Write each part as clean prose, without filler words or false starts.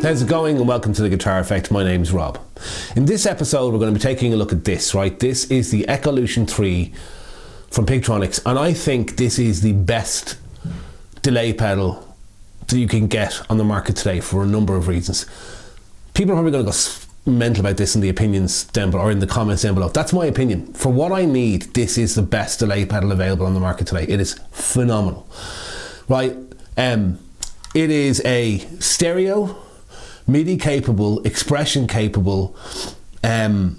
How's it going, and welcome to The Guitar Effect. My name's Rob. In this episode we're going to be taking a look at this, right? This is the Echolution 3 from Pigtronix, and I think this is the best delay pedal that you can get on the market today for a number of reasons. People are probably going to go mental about this in the opinions down below, or in the comments down below. That's my opinion. For what I need, this is the best delay pedal available on the market today. It is phenomenal, right? It is a stereo, MIDI capable, expression capable, stereo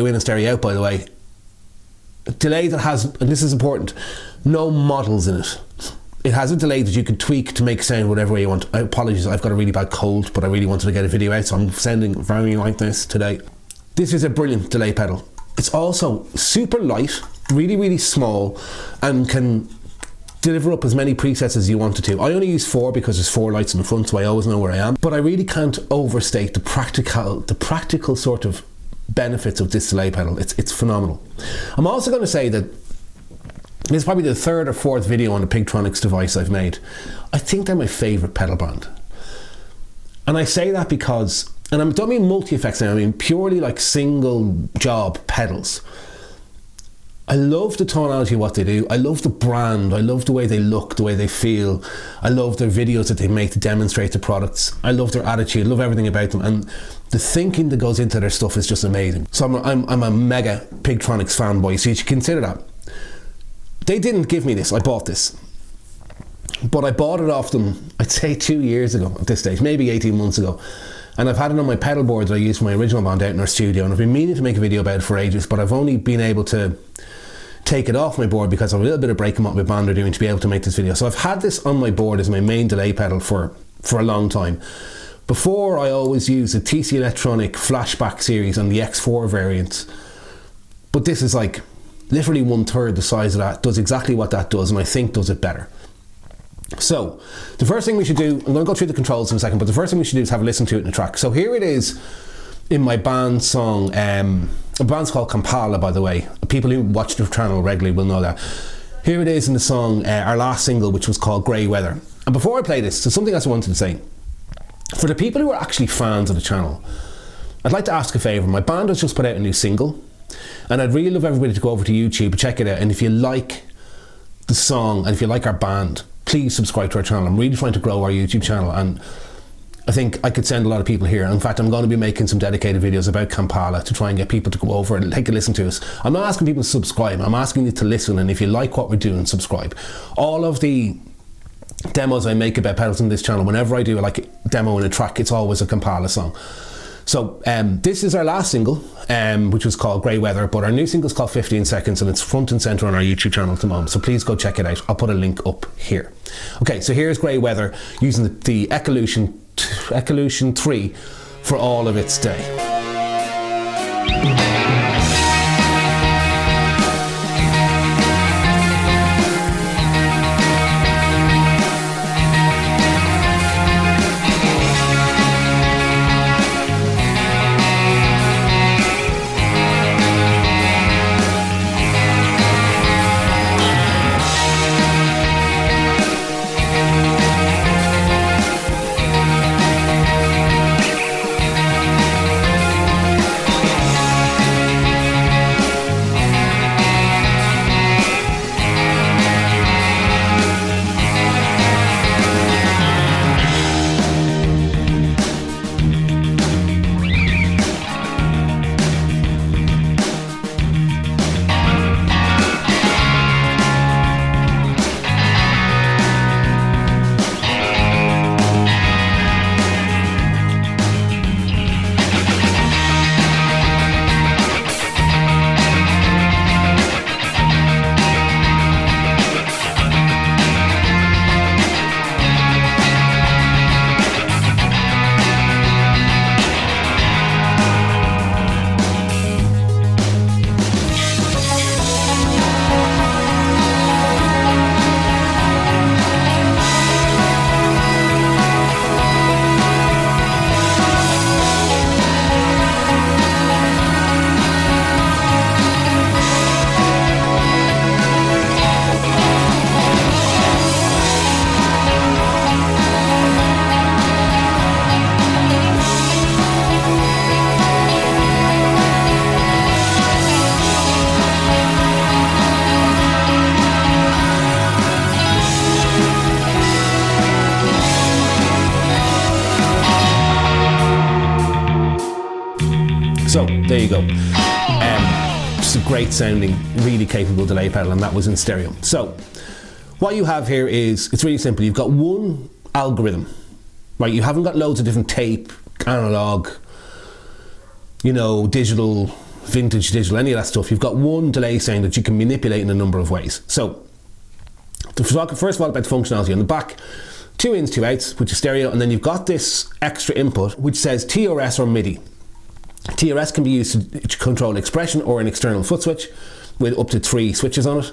in and stereo out, by the way, delay that has, and this is important, no models in it. It has a delay that you can tweak to make sound whatever way you want. Apologies, I've got a really bad cold, but I really wanted to get a video out, so I'm sounding very like this today. This is a brilliant delay pedal. It's also super light, really, really small, and can deliver up as many presets as you wanted to. I only use 4 because there's 4 lights in the front, so I always know where I am. But I really can't overstate the practical sort of benefits of this delay pedal. It's phenomenal. I'm also going to say that this is probably the 3rd or 4th video on the Pigtronix device I've made. I think they're my favourite pedal brand. And I say that because, and I don't mean multi-effects now, I mean purely like single job pedals. I love the tonality of what they do. I love the brand. I love the way they look, the way they feel. I love their videos that they make to demonstrate the products. I love their attitude. I love everything about them. And the thinking that goes into their stuff is just amazing. So I'm a mega Pigtronix fanboy. So you should consider that. They didn't give me this. I bought this. But I bought it off them, I'd say 2 years ago at this stage, maybe 18 months ago. And I've had it on my pedal board that I used for my original band out in our studio. And I've been meaning to make a video about it for ages, but I've only been able to take it off my board because of a little bit of breaking what my band are doing to be able to make this video. So I've had this on my board as my main delay pedal for a long time. Before, I always used the TC Electronic Flashback series and the X4 variants. But this is like literally 1/3 the size of that, does exactly what that does, and I think does it better. So, the first thing we should do, I'm going to go through the controls in a second, but the first thing we should do is have a listen to it in the track. So here it is in my band song. The band's called Kampala, by the way. People who watch the channel regularly will know that. Here it is in the song, our last single, which was called Grey Weather. And before I play this, there's something else I wanted to say. For the people who are actually fans of the channel, I'd like to ask a favour. My band has just put out a new single, and I'd really love everybody to go over to YouTube and check it out. And if you like the song, and if you like our band, please subscribe to our channel. I'm really trying to grow our YouTube channel, and I think I could send a lot of people here. In fact, I'm going to be making some dedicated videos about Kampala to try and get people to go over and take a listen to us. I'm not asking people to subscribe, I'm asking you to listen, and if you like what we're doing, subscribe. All of the demos I make about pedals on this channel, whenever I do like a demo in a track, it's always a Kampala song. So this is our last single, which was called Grey Weather, but our new single is called 15 Seconds, and it's front and centre on our YouTube channel at the moment, so please go check it out. I'll put a link up here. Okay, so here's Grey Weather using the Echolution 3 for all of its day. There you go. Just a great sounding, really capable delay pedal, and that was in stereo. So what you have here is, it's really simple. You've got one algorithm, right? You haven't got loads of different tape, analog, you know, digital, vintage digital, any of that stuff. You've got one delay sound that you can manipulate in a number of ways. So to talk first of all about the functionality on the back, 2 ins, 2 outs, which is stereo, and then you've got this extra input which says TRS or MIDI. TRS can be used to control expression or an external foot switch with up to 3 switches on it.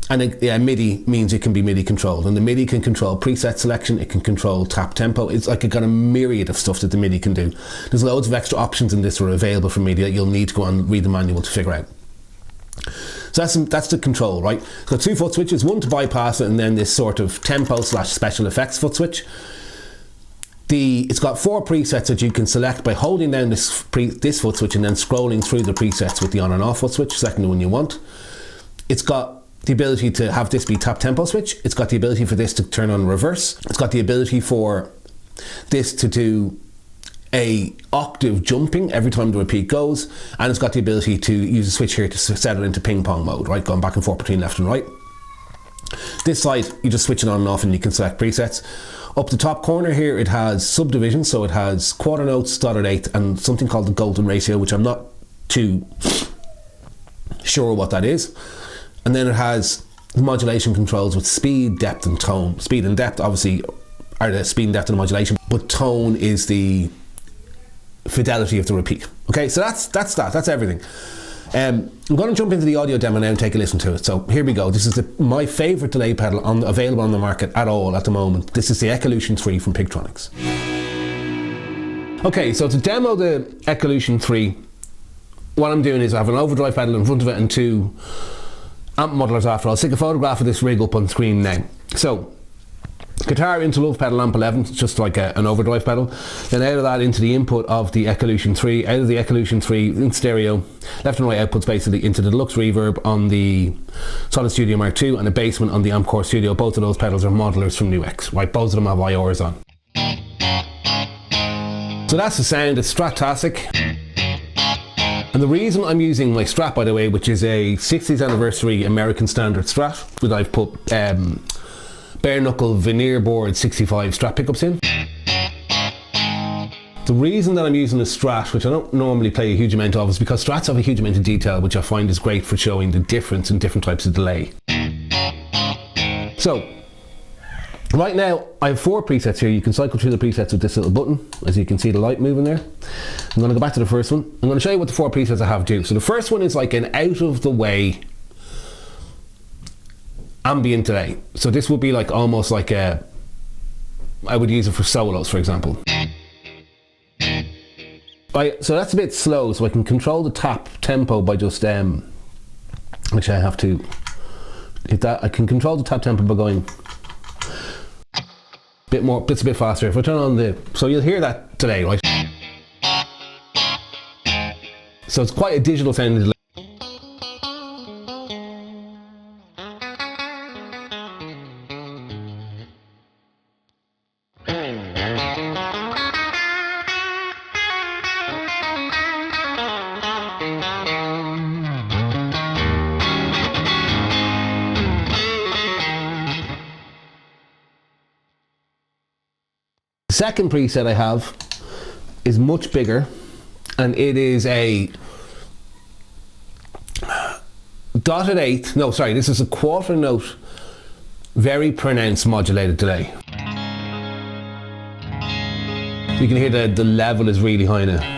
And MIDI means it can be MIDI controlled, and the MIDI can control preset selection, it can control tap tempo. It's like got a myriad of stuff that the MIDI can do. There's loads of extra options in this that are available from MIDI that you'll need to go and read the manual to figure out. So that's the control, right? It's got 2 foot switches, one to bypass it, and then this sort of tempo / special effects foot switch. It's got 4 presets that you can select by holding down this foot switch and then scrolling through the presets with the on and off foot switch, selecting the one you want. It's got the ability to have this be tap tempo switch. It's got the ability for this to turn on reverse. It's got the ability for this to do a octave jumping every time the repeat goes, and it's got the ability to use a switch here to set it into ping pong mode, right, going back and forth between left and right. This side you just switch it on and off and you can select presets. Up the top corner here it has subdivision, so it has quarter notes, dotted eighth, and something called the golden ratio, which I'm not too sure what that is. And then it has the modulation controls with speed, depth and tone. Speed and depth obviously are the speed and depth and the modulation, but tone is the fidelity of the repeat. Okay, so that's everything. I'm going to jump into the audio demo now and take a listen to it. So here we go. This is my favourite delay pedal available on the market at the moment. This is the Echolution 3 from Pigtronix. Okay, so to demo the Echolution 3, what I'm doing is I have an overdrive pedal in front of it and 2 amp modelers after. I'll stick a photograph of this rig up on screen now. So guitar into love pedal amp 11, just like an overdrive pedal. Then out of that into the input of the Echolution 3, out of the Echolution 3 in stereo, left and right outputs basically into the deluxe reverb on the Solid Studio Mark II and a basement on the Amp Core Studio. Both of those pedals are modelers from NuX, right? Both of them have IORs on. So that's the sound, it's Strat-tastic. And the reason I'm using my Strat, by the way, which is a 60th anniversary American standard Strat, that I've put bare knuckle veneer board 65 Strat pickups in. The reason that I'm using a Strat, which I don't normally play a huge amount of, is because Strats have a huge amount of detail, which I find is great for showing the difference in different types of delay. So right now I have 4 presets here. You can cycle through the presets with this little button, as you can see the light moving there. I'm going to go back to the first one. I'm going to show you what the 4 presets I have do. So the first one is like an out of the way ambient delay. So this would be like almost like I would use it for solos, for example. So that's a bit slow, so I can control the tap tempo by just which I have to hit that. I can control the tap tempo by going bits a bit faster. If I turn on so you'll hear that delay, right? So it's quite a digital sounding delay. The second preset I have is much bigger, and it is a dotted eighth, no sorry, this is a quarter note, very pronounced modulated delay. You can hear the level is really high now.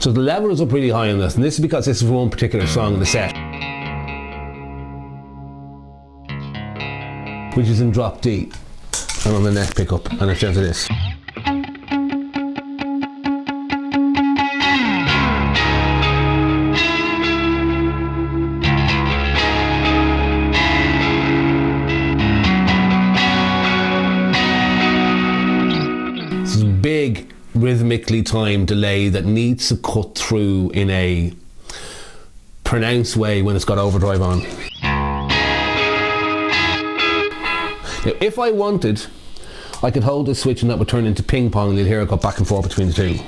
So the level is up really high on this, and this is because this is one particular song in the set, which is in drop D and on the neck pickup, and it's down to this. rhythmically timed delay that needs to cut through in a pronounced way when it's got overdrive on. Now, if I wanted, I could hold this switch and that would turn into ping pong, and you'll hear it go back and forth between the two.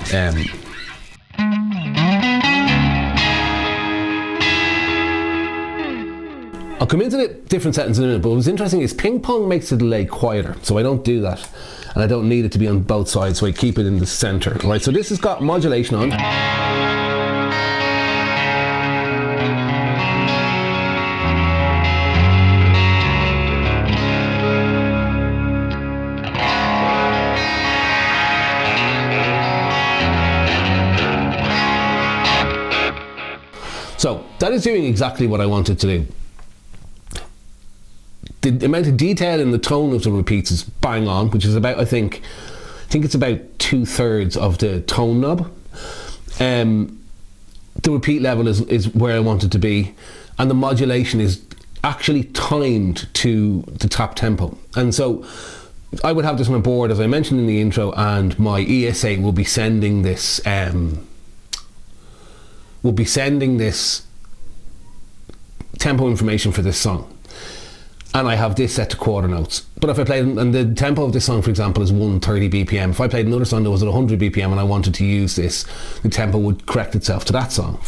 I'll come into the different settings in a minute, but what's interesting is ping pong makes the delay quieter, so I don't do that, and I don't need it to be on both sides, so I keep it in the center. Right, so this has got modulation on. So that is doing exactly what I wanted to do. The amount of detail in the tone of the repeats is bang on, which is about, I think it's about 2/3 of the tone knob. The repeat level is where I want it to be, and the modulation is actually timed to the tap tempo. And so I would have this on a board, as I mentioned in the intro, and my ESA will be sending this tempo information for this song. And I have this set to quarter notes. But if I played, and the tempo of this song, for example, is 130 BPM. If I played another song that was at 100 BPM and I wanted to use this, the tempo would correct itself to that song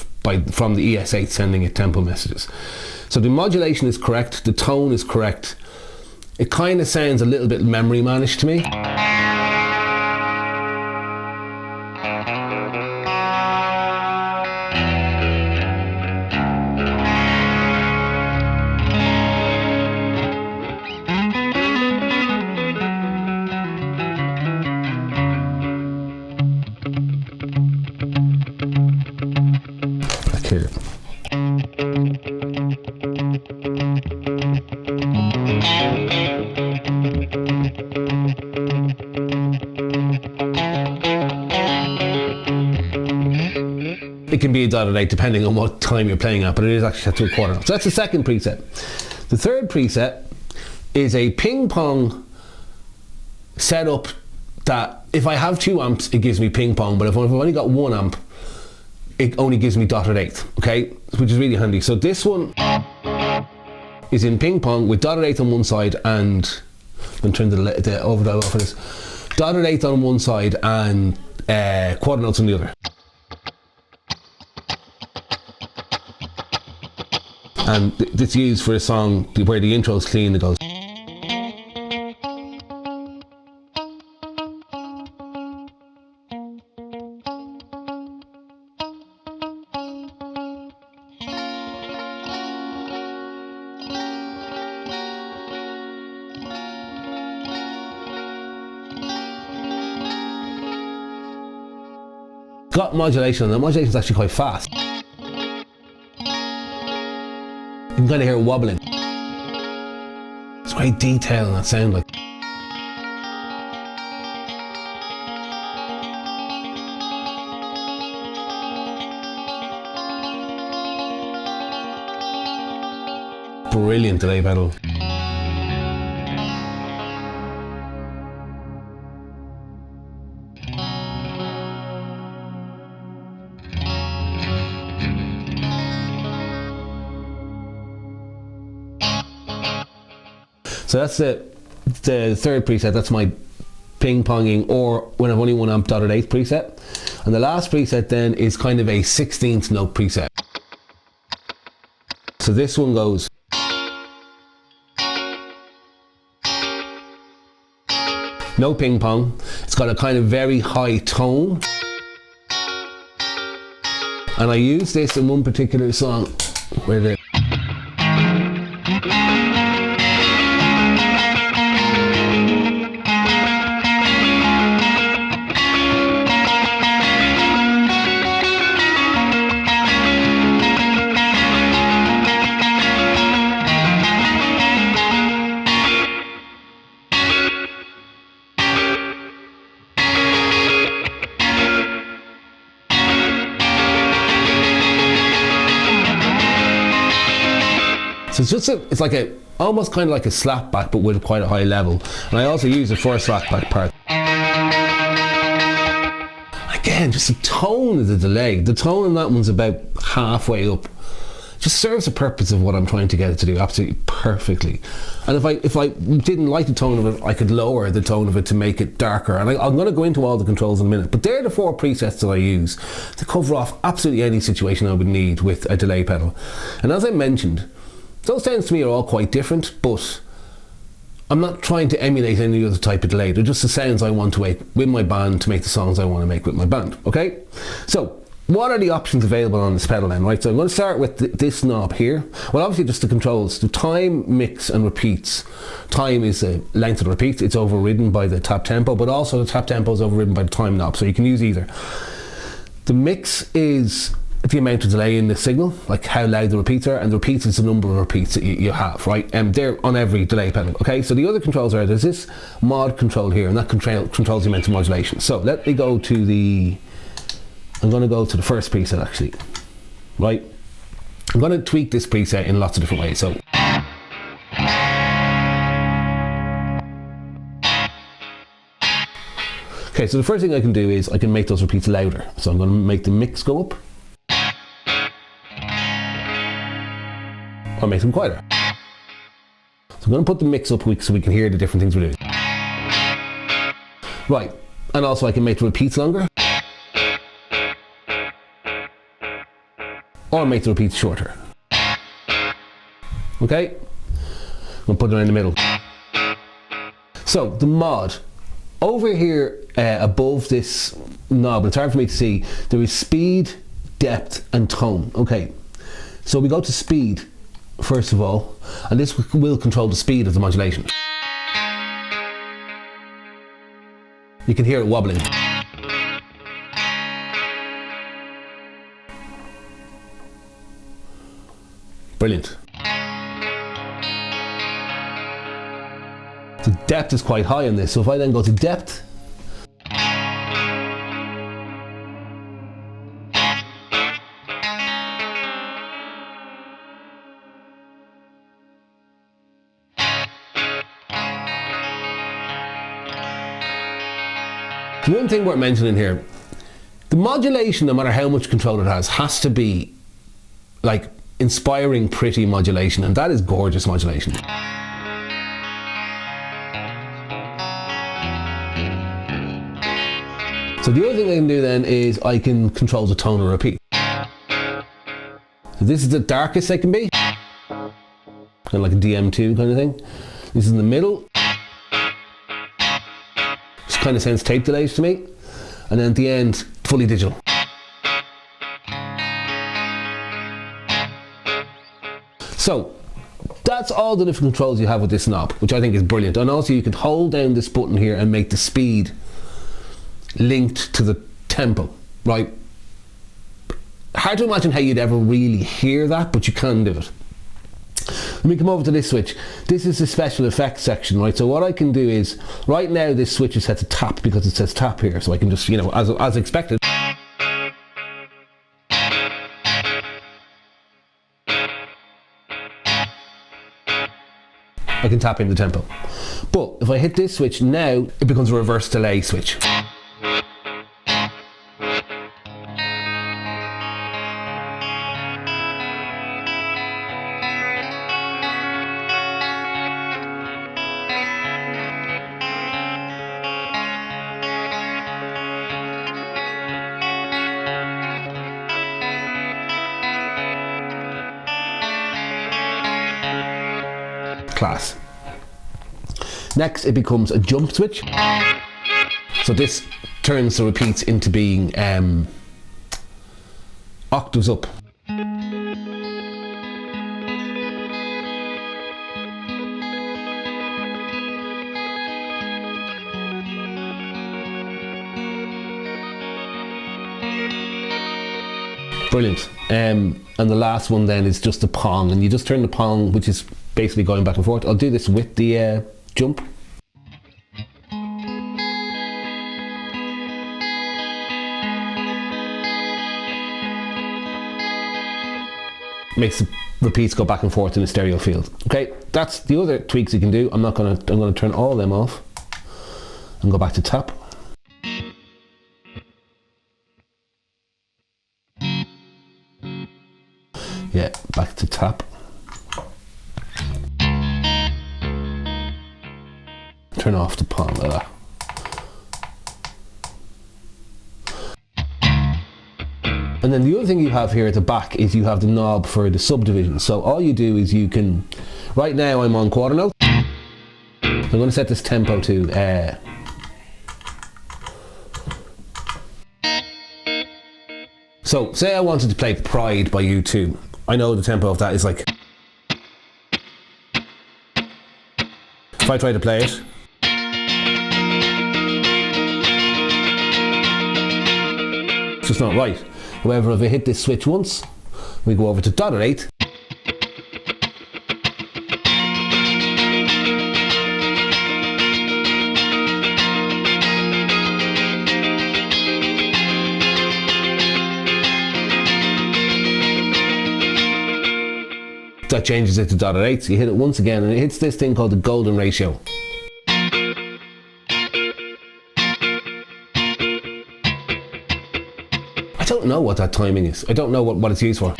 from the ES8 sending it tempo messages. So the modulation is correct, the tone is correct. It kind of sounds a little bit memory manish to me. Here. It can be a dotted 8 depending on what time you're playing at, but it is actually set to a quarter note. So that's the second preset. The third preset is a ping pong setup that if I have 2 amps, it gives me ping pong, but if I've only got 1 amp, it only gives me dotted 8, okay? Which is really handy. So this one is in ping pong with dotted 8 on one side and, I'm turning the overdrive off for this, dotted 8 on one side and quarter notes on the other. And it's used for a song where the intro is clean, it goes. Got modulation, and the modulation is actually quite fast. You can kind of hear it wobbling. It's great detail in that sound, like. Brilliant delay pedal. So that's the third preset. That's my ping ponging, or when I've only 1 amp dotted 8 preset. And the last preset then is kind of a 16th note preset. So this one goes. No ping pong. It's got a kind of very high tone. And I use this in one particular song where the so it's like almost kind of like a slapback, but with quite a high level. And I also use it for a slapback part. Again, just the tone of the delay. The tone on that one's about halfway up. Just serves the purpose of what I'm trying to get it to do absolutely perfectly. And if I didn't like the tone of it, I could lower the tone of it to make it darker. And I'm going to go into all the controls in a minute, but they're the 4 presets that I use to cover off absolutely any situation I would need with a delay pedal. And as I mentioned, those sounds to me are all quite different, but I'm not trying to emulate any other type of delay. They're just the sounds I want to make with my band to make the songs I want to make with my band. Okay, so what are the options available on this pedal then, right? So I'm going to start with this knob here. Well, obviously just the controls, the time, mix and repeats. Time is the length of the repeats. It's overridden by the tap tempo, but also the tap tempo is overridden by the time knob, so you can use either. The mix is the amount of delay in the signal, like how loud the repeats are, and the repeats is the number of repeats that you have, right? They're on every delay pedal, okay? So the other controls are, there's this mod control here, and that controls the amount of modulation. So let me go to the, I'm going to go to the first preset actually, right? I'm going to tweak this preset in lots of different ways. So okay, so the first thing I can do is I can make those repeats louder. So I'm going to make the mix go up, or make them quieter. So I'm going to put the mix up so we can hear the different things we're doing. Right, and also I can make the repeats longer, or make the repeats shorter. Okay, I'm going to put it in the middle. So the mod, over here above this knob, it's hard for me to see, there is speed, depth and tone. Okay, so we go to speed first of all, and this will control the speed of the modulation. You can hear it wobbling. Brilliant. The depth is quite high on this, so if I then go to depth, one thing worth mentioning here, the modulation, no matter how much control it has to be like inspiring, pretty modulation, and that is gorgeous modulation. So the other thing I can do then is I can control the tone and repeat. So this is the darkest I can be, kind of like a DM2 kind of thing. This is in the middle. This kind of sounds tape delays to me. And then at the end, fully digital. So that's all the different controls you have with this knob, which I think is brilliant. And also you can hold down this button here and make the speed linked to the tempo, right? Hard to imagine how you'd ever really hear that, but you can do it. Let me come over to this switch. This is the special effects section, right? So what I can do is, right now this switch is set to tap because it says tap here, so I can just, you know, as expected. I can tap in the tempo. But if I hit this switch now, it becomes a reverse delay switch. Class. Next, it becomes a jump switch. So this turns the repeats into being octaves up. Brilliant. And the last one then is just the pong, and you just turn the pong, which is basically going back and forth. I'll do this with the jump. Makes the repeats go back and forth in a stereo field. Okay, that's the other tweaks you can do. I'm gonna turn all of them off and go back to tap. Yeah, back to tap. Turn off the palm of that. And then the other thing you have here at the back is you have the knob for the subdivision. So all you do is you can, right now I'm on quarter note. I'm going to set this tempo to so say I wanted to play Pride by U2. I know the tempo of that is like, if I try to play it, it's just not right. However, if I hit this switch once, we go over to dotted eighth. That changes it to dotted eighths. You hit it once again and it hits this thing called the golden ratio. I don't know what that timing is. I don't know what it's used for.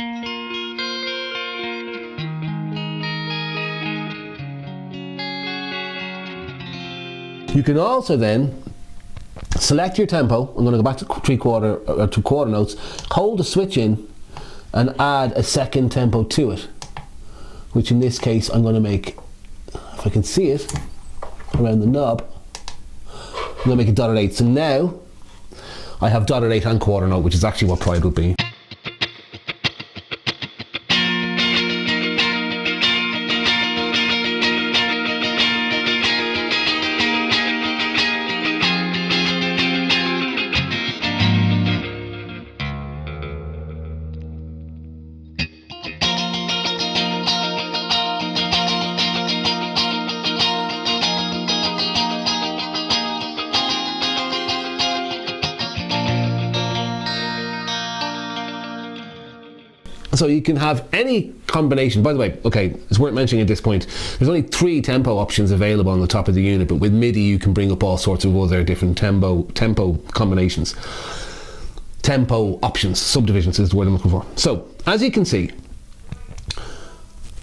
You can also then select your tempo. I'm going to go back to quarter notes, hold the switch in and add a second tempo to it, which in this case I'm going to make, if I can see it, around the knob, I'm going to make it dotted eighth. So now I have dotted eighth and quarter note, which is actually what Pride would be. So you can have any combination. By the way, okay, it's worth mentioning at this point, there's only 3 tempo options available on the top of the unit, but with MIDI you can bring up all sorts of other different tempo combinations. Tempo options, subdivisions is the word I'm looking for. So, as you can see,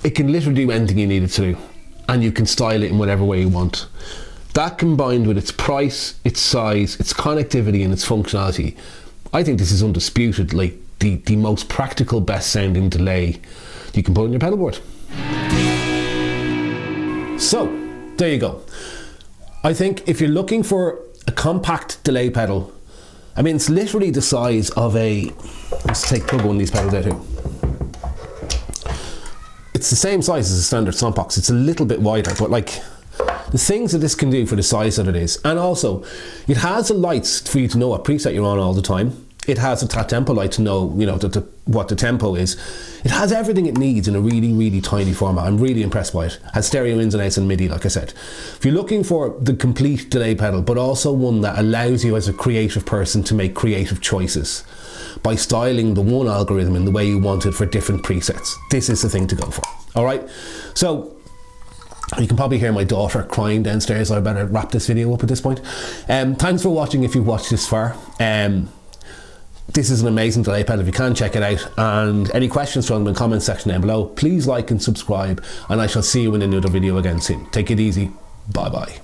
it can literally do anything you need it to do, and you can style it in whatever way you want. That combined with its price, its size, its connectivity and its functionality, I think this is undisputed, like the most practical, best sounding delay you can put on your pedal board. So, there you go. I think if you're looking for a compact delay pedal, I mean, it's literally the size of a, let's plug one of these pedals out here. It's the same size as a standard stomp box. It's a little bit wider, but like the things that this can do for the size that it is, and also it has the lights for you to know what preset you're on all the time. It has a tempo light to know, you know, what the tempo is. It has everything it needs in a really, really tiny format. I'm really impressed by it. It has stereo ins and outs and MIDI, like I said. If you're looking for the complete delay pedal, but also one that allows you as a creative person to make creative choices by styling the one algorithm in the way you want it for different presets, this is the thing to go for. All right, so you can probably hear my daughter crying downstairs, so I better wrap this video up at this point. Thanks for watching if you've watched this far. This is an amazing delay pedal. If you can, check it out. And any questions, throw them in the comment section down below. Please like and subscribe, and I shall see you in another video again soon. Take it easy. Bye bye.